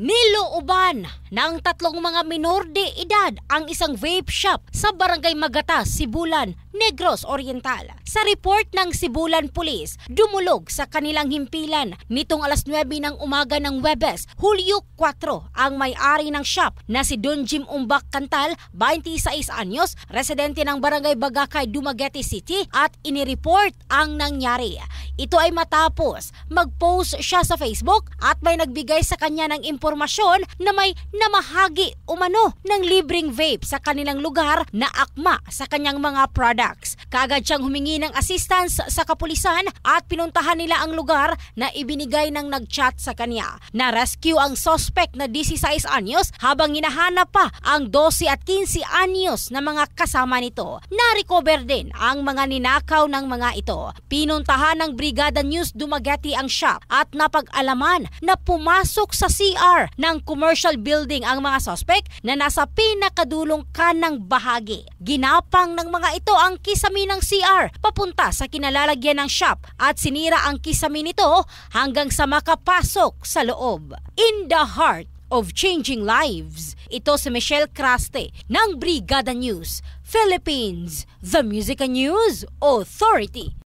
Nilooban ng 3 mga minor de edad ang isang vape shop sa Barangay Magatas, Sibulan, Negros Oriental. Sa report ng Sibulan Police, dumulog sa kanilang himpilan nitong alas 9 ng umaga ng Huwebes, Hulyo 4, ang may-ari ng shop na si Don Jim Umbak Cantal, 26 anyos, residente ng Barangay Bagakay, Dumaguete City, at inireport ang nangyari. Ito ay matapos mag-post siya sa Facebook at may nagbigay sa kanya ng impormasyon na may namahagi umano ng libreng vape sa kanilang lugar na akma sa kanyang mga products. Kaagad siyang humingi ng assistance sa kapulisan at pinuntahan nila ang lugar na ibinigay ng nag-chat sa kanya. Na-rescue ang suspect na 16 anyos habang hinahanap pa ang 12 at 15 anyos na mga kasama nito. Na-recover din ang mga ninakaw ng mga ito. Pinuntahan ng Brigada News Dumaguete ang shop at napag-alaman na pumasok sa CR ng commercial building ang mga suspect na nasa pinakadulong kanang bahagi. Ginapang ng mga ito ang kisame ng CR papunta sa kinalalagyan ng shop at sinira ang kisame nito hanggang sa makapasok sa loob. In the heart of changing lives, ito si Michelle Craste ng Brigada News Philippines, the Music and News Authority.